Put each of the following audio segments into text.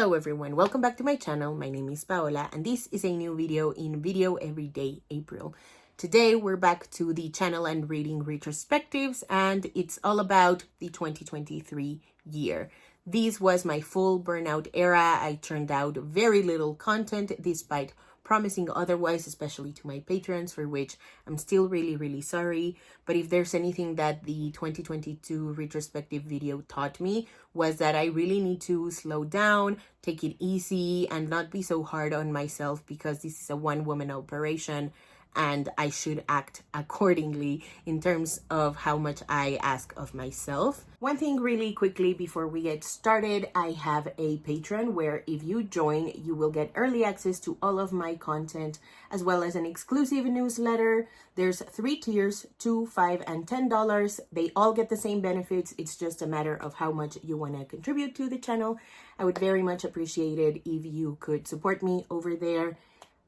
Hello everyone, welcome back to my channel. My name is Paola and this is a new video in Video Everyday April. Today we're back to the channel and reading retrospectives, and it's all about the 2023 year. This was my full burnout era. I turned out very little content despite promising otherwise, especially to my patrons, for which I'm still really sorry. But if there's anything that the 2022 retrospective video taught me, was that I really need to slow down, take it easy, and not be so hard on myself, because this is a one-woman operation and I should act accordingly in terms of how much I ask of myself. One thing really quickly before we get started, I have a Patreon where if you join, you will get early access to all of my content, as well as an exclusive newsletter. There's 3 tiers, $2, $5, and $10. They all get the same benefits. It's just a matter of how much you want to contribute to the channel. I would very much appreciate it if you could support me over there.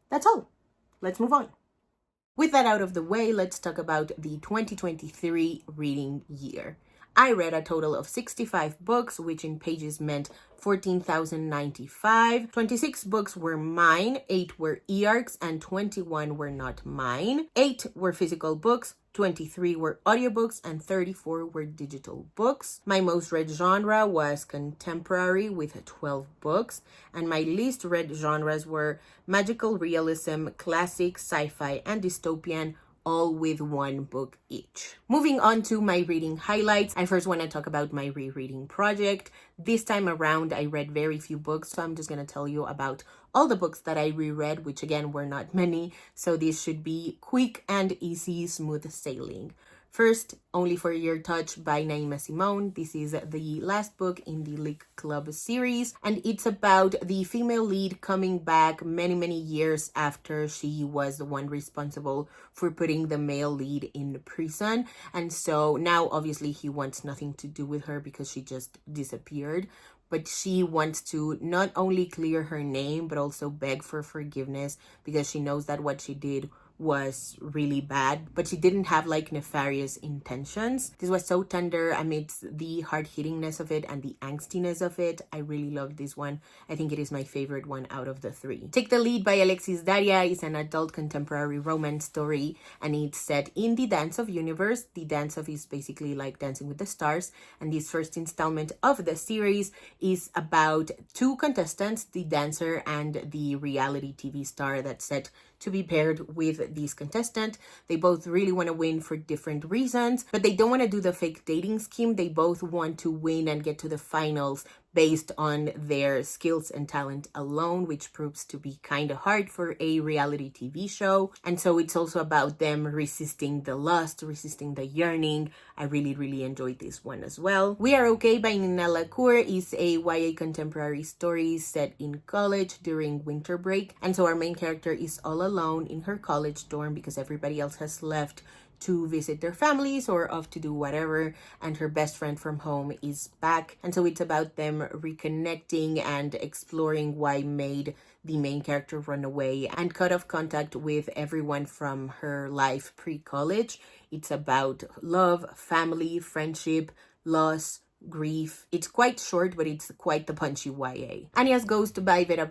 That's all. Let's move on. With that out of the way, let's talk about the 2023 reading year. I read a total of 65 books, which in pages meant 14,095. 26 books were mine, 8 were e-arcs, and 21 were not mine. 8 were physical books, 23 were audiobooks, and 34 were digital books. My most read genre was contemporary with 12 books, and my least read genres were magical realism, classic, sci-fi, and dystopian, all with 1 book each. Moving on to my reading highlights, I first want to talk about my rereading project. This time around, I read very few books, so I'm just going to tell you about all the books that I reread, which again were not many, so this should be quick and easy, smooth sailing. First, Only for Your Touch by Naima Simone. This is the last book in the Leak Club series, and it's about the female lead coming back many years after she was the one responsible for putting the male lead in prison. And so now obviously he wants nothing to do with her because she just disappeared. But she wants to not only clear her name, but also beg for forgiveness, because she knows that what she did was really bad, but she didn't have like nefarious intentions. This was so tender amidst the hard-hittingness of it and the angstiness of it. I really loved this one. I think it is my favorite one out of the 3. Take the Lead by Alexis Daria is an adult contemporary romance story, and it's set in the Dance Of universe. The Dance Of is basically like Dancing with the Stars, and this first installment of the series is about 2 contestants, the dancer and the reality TV star that's set to be paired with this contestant. They both really want to win for different reasons, but they don't want to do the fake dating scheme. They both want to win and get to the finals based on their skills and talent alone, which proves to be kind of hard for a reality TV show. And so it's also about them resisting the lust, resisting the yearning. I really enjoyed this one as well. We Are Okay by Nina Lacour is a YA contemporary story set in college during winter break. And so our main character is all alone in her college dorm because everybody else has left to visit their families or off to do whatever, and her best friend from home is back. And so it's about them reconnecting and exploring why made the main character run away and cut off contact with everyone from her life pre-college. It's about love, family, friendship, loss, grief. It's quite short, but it's quite the punchy YA. Anya's Ghost by VEDA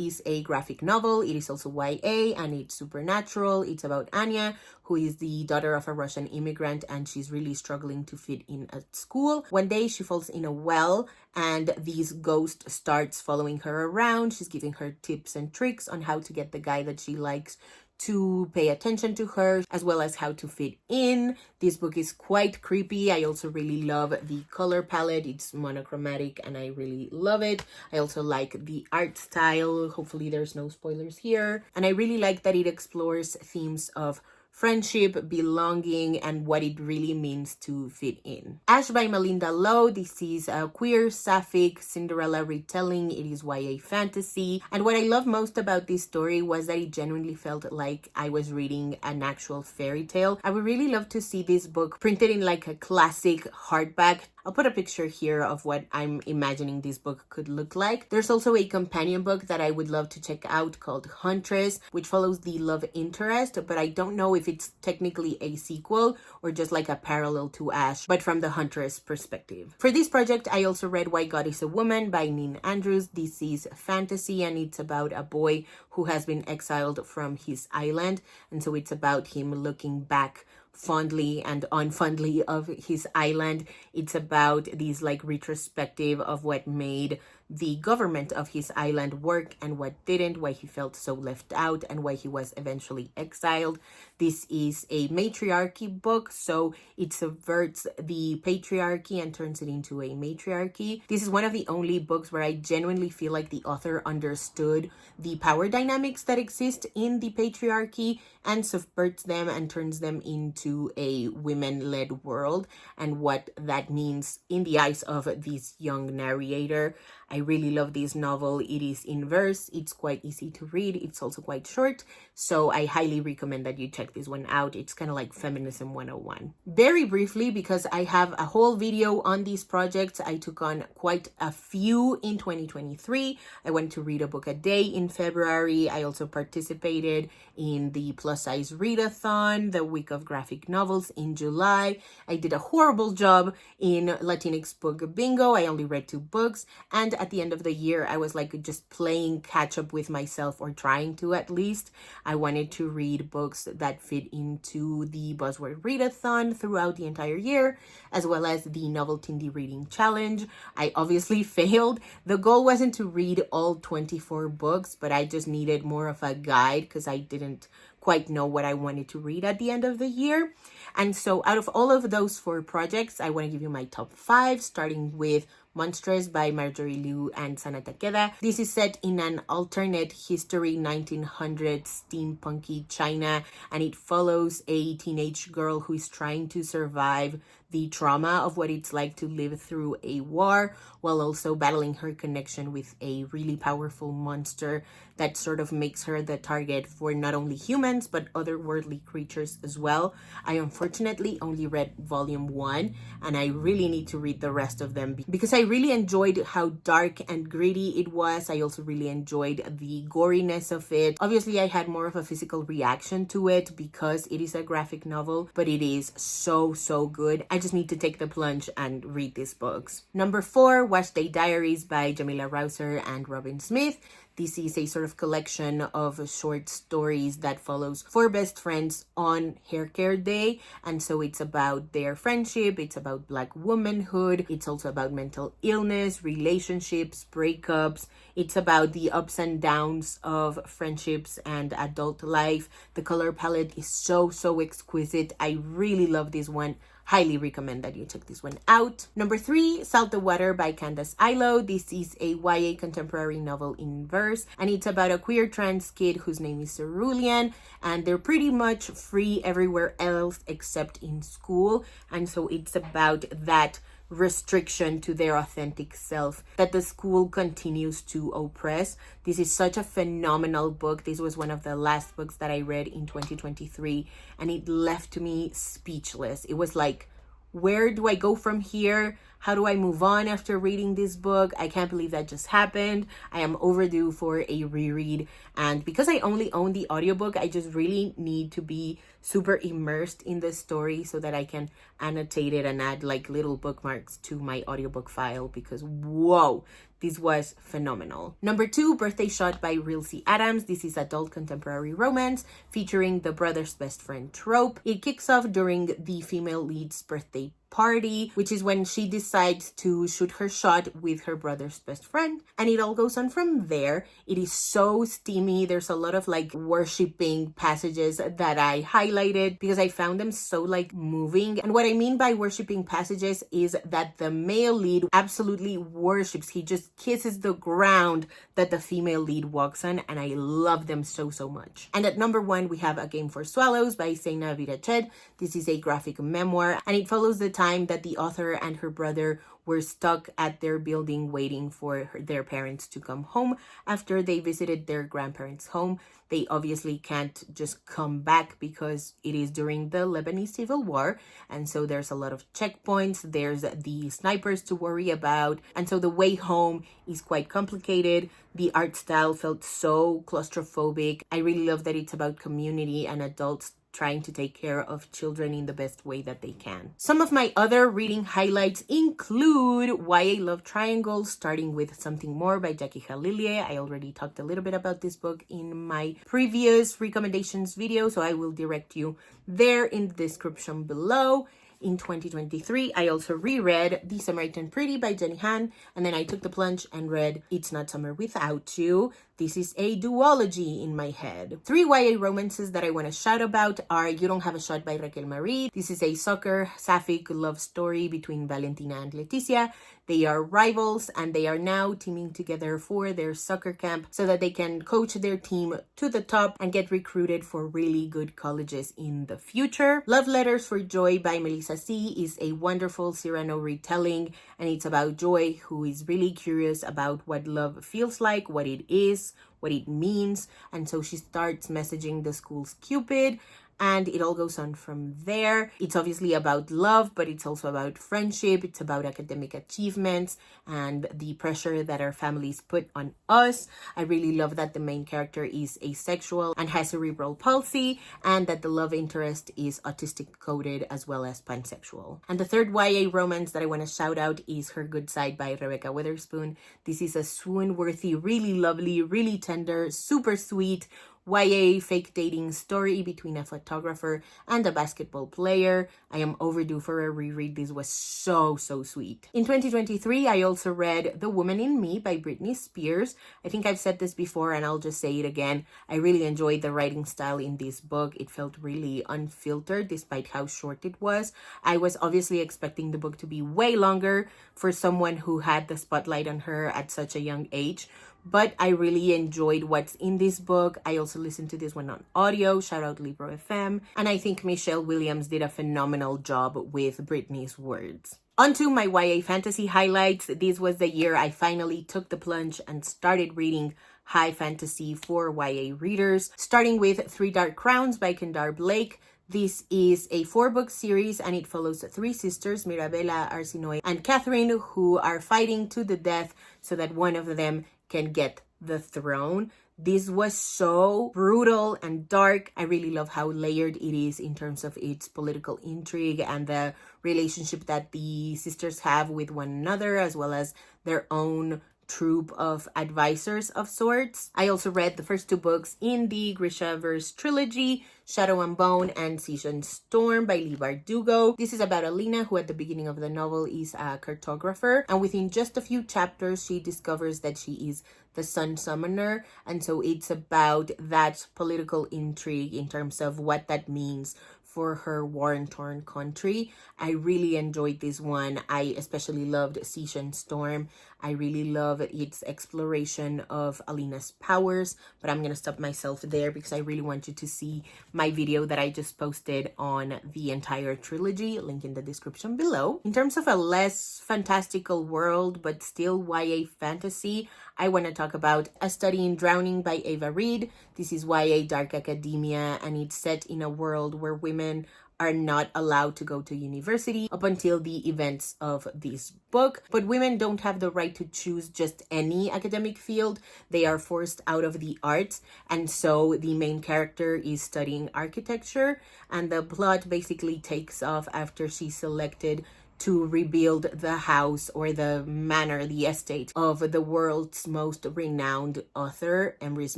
is a graphic novel. It is also YA and it's supernatural. It's about Anya, who is the daughter of a Russian immigrant, and she's really struggling to fit in at school. One day she falls in a well and this ghost starts following her around. She's giving her tips and tricks on how to get the guy that she likes to pay attention to her, as well as how to fit in. This book is quite creepy. I also really love the color palette. It's monochromatic and I really love it. I also like the art style. Hopefully there's no spoilers here. And I really like that it explores themes of friendship, belonging, and what it really means to fit in. Ash by Melinda Lowe. This is a queer, sapphic Cinderella retelling. It is YA fantasy. And what I love most about this story was that it genuinely felt like I was reading an actual fairy tale. I would really love to see this book printed in like a classic hardback. I'll put a picture here of what I'm imagining this book could look like. There's also a companion book that I would love to check out called Huntress, which follows the love interest, but I don't know if it's technically a sequel or just like a parallel to Ash, but from the Huntress perspective. For this project, I also read Why God is a Woman by Nin Andrews. This is fantasy and it's about a boy who has been exiled from his island, and so it's about him looking back fondly and unfondly of his island. It's about these like retrospective of what made the government of his island work and what didn't, why he felt so left out, and why he was eventually exiled. This is a matriarchy book, so it subverts the patriarchy and turns it into a matriarchy. This is one of the only books where I genuinely feel like the author understood the power dynamics that exist in the patriarchy and subverts them and turns them into a women-led world and what that means in the eyes of this young narrator. I really love this novel. It is in verse. It's quite easy to read. It's also quite short. So I highly recommend that you check this one out. It's kind of like Feminism 101. Very briefly, because I have a whole video on these projects, I took on quite a few in 2023. I went to read a book a day in February. I also participated in the plus size readathon, the week of graphic novels in July. I did a horrible job in Latinx book bingo. I only read 2 books. And at the end of the year, I was like just playing catch up with myself, or trying to at least. I wanted to read books that fit into the Buzzword Readathon throughout the entire year, as well as the Novel Indie Reading Challenge. I obviously failed. The goal wasn't to read all 24 books, but I just needed more of a guide because I didn't quite know what I wanted to read at the end of the year. And so out of all of those 4 projects, I want to give you my top 5, starting with Monstrous by Marjorie Liu and Sana Takeda. This is set in an alternate history 1900s steampunky China, and it follows a teenage girl who is trying to survive the trauma of what it's like to live through a war, while also battling her connection with a really powerful monster that sort of makes her the target for not only humans but otherworldly creatures as well. I unfortunately only read volume 1, and I really need to read the rest of them because I really enjoyed how dark and gritty it was. I also really enjoyed the goriness of it. Obviously, I had more of a physical reaction to it because it is a graphic novel, but it is so good. I just need to take the plunge and read these books. Number 4, Wash Day Diaries by Jamila Rouser and Robin Smith. This is a sort of collection of short stories that follows 4 best friends on hair care day. And so it's about their friendship, it's about Black womanhood, it's also about mental illness, relationships, breakups. It's about the ups and downs of friendships and adult life. The color palette is so exquisite. I really love this one. Highly recommend that you check this one out. Number 3, Salt the Water by Candace Ilo. This is a YA contemporary novel in verse, and it's about a queer trans kid whose name is Cerulean, and they're pretty much free everywhere else except in school. And so it's about that restriction to their authentic self that the school continues to oppress. This is such a phenomenal book. This was one of the last books that I read in 2023, and it left me speechless. It was like, where do I go from here? How do I move on after reading this book? I can't believe that just happened. I am overdue for a reread. And because I only own the audiobook, I just really need to be super immersed in the story so that I can annotate it and add like little bookmarks to my audiobook file, because whoa, this was phenomenal. Number 2, Birthday Shot by Real C. Adams. This is adult contemporary romance featuring the brother's best friend trope. It kicks off during the female lead's birthday party, which is when she decides to shoot her shot with her brother's best friend, and it all goes on from there. It is so steamy. There's a lot of like worshiping passages that I highlighted because I found them so like moving. And what I mean by worshiping passages is that the male lead absolutely worships. He just kisses the ground that the female lead walks on, and I love them so much. And at number 1, we have A Game for Swallows by Seina Virached. This is a graphic memoir, and it follows the time that the author and her brother were stuck at their building waiting for their parents to come home after they visited their grandparents' home. They obviously can't just come back because it is during the Lebanese Civil War. And so there's a lot of checkpoints. There's the snipers to worry about. And so the way home is quite complicated. The art style felt so claustrophobic. I really love that it's about community and adults trying to take care of children in the best way that they can. Some of my other reading highlights include YA Love Triangle, starting with Something More by Jackie Halilye. I already talked a little bit about this book in my previous recommendations video, so I will direct you there in the description below. In 2023, I also reread The Summer I Turned Pretty by Jenny Han, and then I took the plunge and read It's Not Summer Without You. This is a duology in my head. 3 YA romances that I want to shout about are You Don't Have a Shot by Raquel Marie. This is a soccer sapphic love story between Valentina and Leticia. They are rivals and they are now teaming together for their soccer camp so that they can coach their team to the top and get recruited for really good colleges in the future. Love Letters for Joy by Melissa C. is a wonderful Cyrano retelling, and it's about Joy, who is really curious about what love feels like, what it is, what it means, and so she starts messaging the school's Cupid, and it all goes on from there. It's obviously about love, but it's also about friendship. It's about academic achievements and the pressure that our families put on us. I really love that the main character is asexual and has cerebral palsy, and that the love interest is autistic coded as well as pansexual. And the third YA romance that I want to shout out is Her Good Side by Rebecca Witherspoon. This is a swoon-worthy, really lovely, really tender, super sweet YA fake dating story between a photographer and a basketball player. I am overdue for a reread. This was so sweet. In 2023, I also read The Woman in Me by Britney Spears. I think I've said this before and I'll just say it again. I really enjoyed the writing style in this book. It felt really unfiltered despite how short it was. I was obviously expecting the book to be way longer for someone who had the spotlight on her at such a young age. But I really enjoyed what's in this book. I also listened to this one on audio. Shout out Libro FM. And I think Michelle Williams did a phenomenal job with Britney's words. Onto my YA fantasy highlights. This was the year I finally took the plunge and started reading high fantasy for YA readers, starting with 3 Dark Crowns by Kendar Blake. This is a 4-book series and it follows 3 sisters, Mirabella, Arsinoe, and Catherine, who are fighting to the death so that one of them can get the throne. This was so brutal and dark. I really love how layered it is in terms of its political intrigue and the relationship that the sisters have with one another, as well as their own troop of advisors of sorts. I also read the first 2 books in the Grishaverse trilogy, Shadow and Bone and Season Storm by Leigh Bardugo. This is about Alina, who at the beginning of the novel is a cartographer, and within just a few chapters she discovers that she is the Sun Summoner, and so it's about that political intrigue in terms of what that means for her war-torn country. I really enjoyed this one. I especially loved Season Storm. I really love its exploration of Alina's powers, but I'm gonna stop myself there because I really want you to see my video that I just posted on the entire trilogy, link in the description below. In terms of a less fantastical world, but still YA fantasy, I want to talk about A Study in Drowning by Ava Reid. This is YA dark academia, and it's set in a world where women are not allowed to go to university up until the events of this book. But women don't have the right to choose just any academic field. They are forced out of the arts. And so the main character is studying architecture, and the plot basically takes off after she's selected to rebuild the house or the manor, the estate of the world's most renowned author, Emrys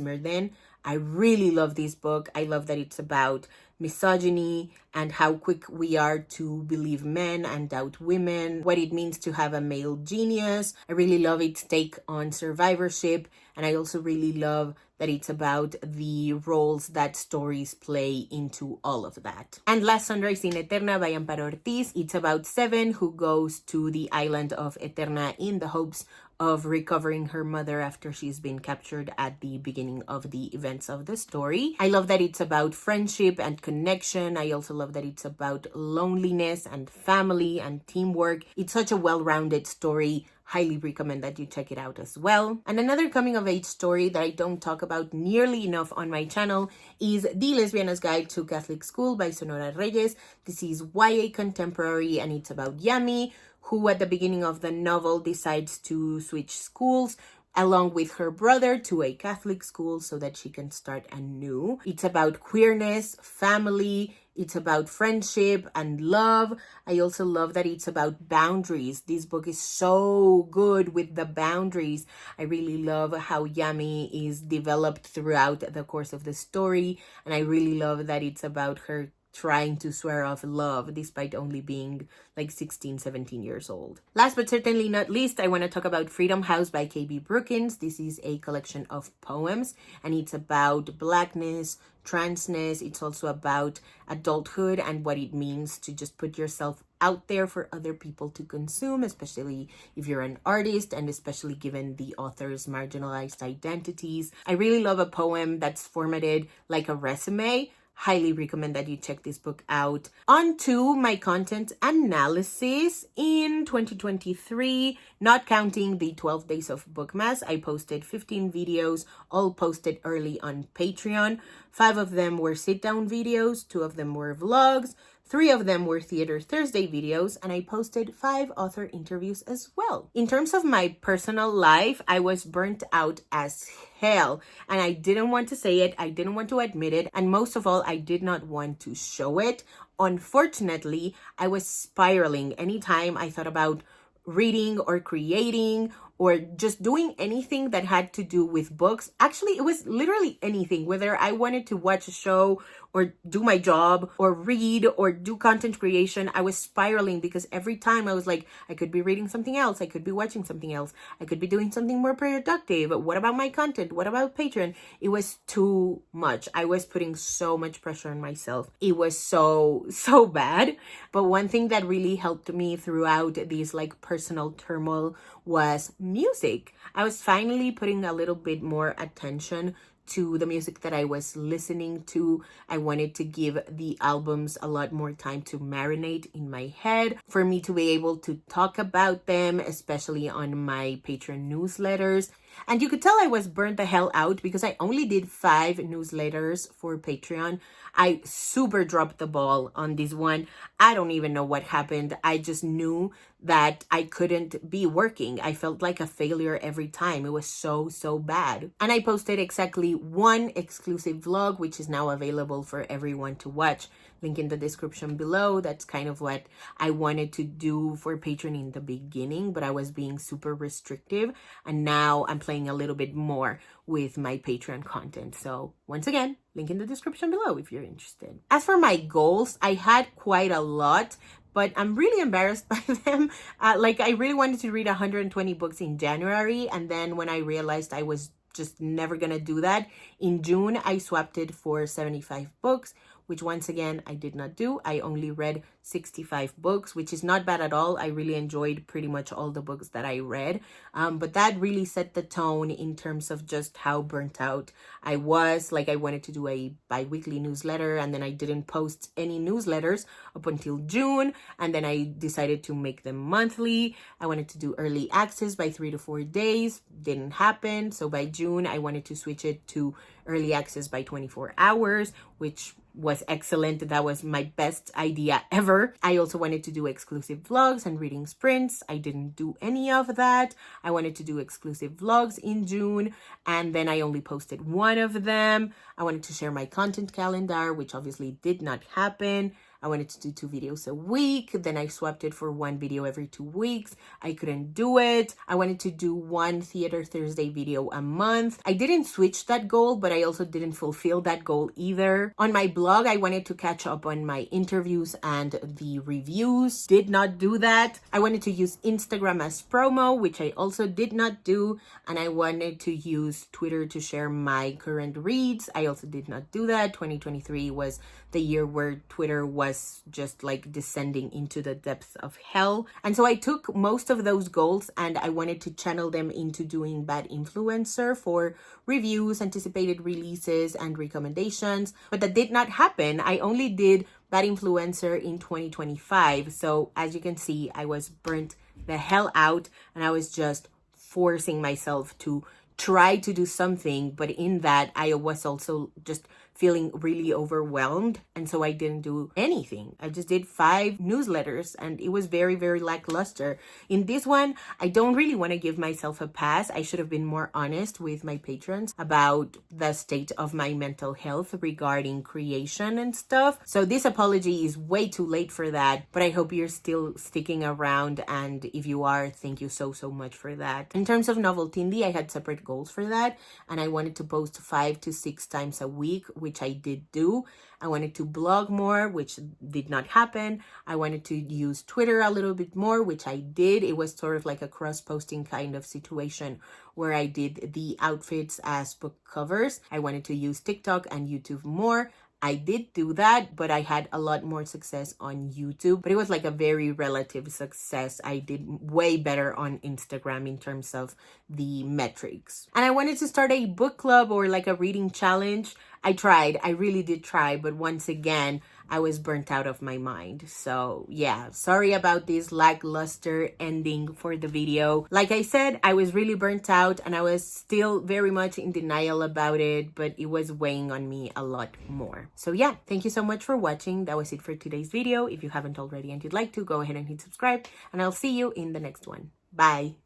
Myrden. I really love this book. I love that it's about misogyny and how quick we are to believe men and doubt women, what it means to have a male genius. I really love its take on survivorship, and I also really love that it's about the roles that stories play into all of that. And Last Sunrise in Eterna by Amparo Ortiz. It's about Seven, who goes to the island of Eterna in the hopes of recovering her mother after she's been captured at the beginning of the events of the story. I love that it's about friendship and connection. I also love that it's about loneliness and family and teamwork. It's such a well-rounded story. Highly recommend that you check it out as well. And another coming of age story that I don't talk about nearly enough on my channel is The Lesbiana's Guide to Catholic School by Sonora Reyes. This is YA contemporary and it's about Yami, who at the beginning of the novel decides to switch schools along with her brother to a Catholic school so that she can start anew. It's about queerness, family, it's about friendship and love. I also love that it's about boundaries. This book is so good with the boundaries. I really love how Yami is developed throughout the course of the story, and I really love that it's about her trying to swear off love despite only being like 16, 17 years old. Last but certainly not least, I want to talk about Freedom House by K.B. Brookins. This is a collection of poems and it's about Blackness, transness. It's also about adulthood and what it means to just put yourself out there for other people to consume, especially if you're an artist and especially given the author's marginalized identities. I really love a poem that's formatted like a resume. Highly recommend that you check this book out. On to my content analysis. In 2023, not counting the 12 days of Bookmas, I posted 15 videos, all posted early on Patreon. 5 of them were sit-down videos, 2 of them were vlogs, 3 of them were Theater Thursday videos, and I posted 5 author interviews as well. In terms of my personal life, I was burnt out as hell, and I didn't want to say it, I didn't want to admit it, and most of all, I did not want to show it. Unfortunately, I was spiraling anytime I thought about reading or creating or just doing anything that had to do with books. Actually, it was literally anything, whether I wanted to watch a show or do my job or read or do content creation. I was spiraling because every time I was like, I could be reading something else, I could be watching something else, I could be doing something more productive. What about my content? What about Patreon? It was too much. I was putting so much pressure on myself. It was so bad. But one thing that really helped me throughout these like personal turmoil was music. I was finally putting a little bit more attention to the music that I was listening to. I wanted to give the albums a lot more time to marinate in my head for me to be able to talk about them, especially on my Patreon newsletters. And you could tell I was burnt the hell out because I only did 5 newsletters for Patreon. I super dropped the ball on this one. I don't even know what happened. I just knew that I couldn't be working. I felt like a failure every time. It was so bad. And I posted exactly 1 exclusive vlog, which is now available for everyone to watch. Link in the description below. That's kind of what I wanted to do for Patreon in the beginning, but I was being super restrictive. And now I'm playing a little bit more with my Patreon content. So once again, link in the description below if you're interested. As for my goals, I had quite a lot, but I'm really embarrassed by them. Like I really wanted to read 120 books in January. And then when I realized I was just never gonna do that, in June, I swapped it for 75 books, which once again, I did not do. I only read 65 books, which is not bad at all. I really enjoyed pretty much all the books that I read. But that really set the tone in terms of just how burnt out I was. Like I wanted to do a bi-weekly newsletter and then I didn't post any newsletters up until June. And then I decided to make them monthly. I wanted to do early access by 3 to 4 days. Didn't happen. So by June, I wanted to switch it to early access by 24 hours, which was excellent. That was my best idea ever. I also wanted to do exclusive vlogs and reading sprints. I didn't do any of that. I wanted to do exclusive vlogs in June, and then I only posted 1 of them. I wanted to share my content calendar, which obviously did not happen. I wanted to do 2 videos a week. Then I swapped it for 1 video every 2 weeks. I couldn't do it. I wanted to do 1 Theater Thursday video a month. I didn't switch that goal, but I also didn't fulfill that goal either. On my blog, I wanted to catch up on my interviews and the reviews. Did not do that. I wanted to use Instagram as promo, which I also did not do. And I wanted to use Twitter to share my current reads. I also did not do that. 2023 was the year where Twitter was was just like descending into the depths of hell. And so I took most of those goals and I wanted to channel them into doing Bad Influencer for reviews, anticipated releases, and recommendations. But that did not happen. I only did Bad Influencer in 2025. So as you can see, I was burnt the hell out and I was just forcing myself to try to do something, but in that I was also just feeling really overwhelmed, and so I didn't do anything. I just did 5 newsletters and it was very, very lackluster. In this one, I don't really want to give myself a pass. I should have been more honest with my patrons about the state of my mental health regarding creation and stuff. So this apology is way too late for that, but I hope you're still sticking around, and if you are, thank you so much for that. In terms of Noveltindi, I had separate goals for that, and I wanted to post 5 to 6 times a week, which I did do. I wanted to blog more, which did not happen. I wanted to use Twitter a little bit more, which I did. It was sort of like a cross-posting kind of situation where I did the outfits as book covers. I wanted to use TikTok and YouTube more. I did do that, but I had a lot more success on YouTube, but it was like a very relative success. I did way better on Instagram in terms of the metrics. And I wanted to start a book club or like a reading challenge. I tried, I really did try, but once again, I was burnt out of my mind. So yeah, sorry about this lackluster ending for the video. Like I said, I was really burnt out and I was still very much in denial about it, but it was weighing on me a lot more. So yeah, thank you so much for watching. That was it for today's video. If you haven't already and you'd like to, go ahead and hit subscribe, and I'll see you in the next one. Bye.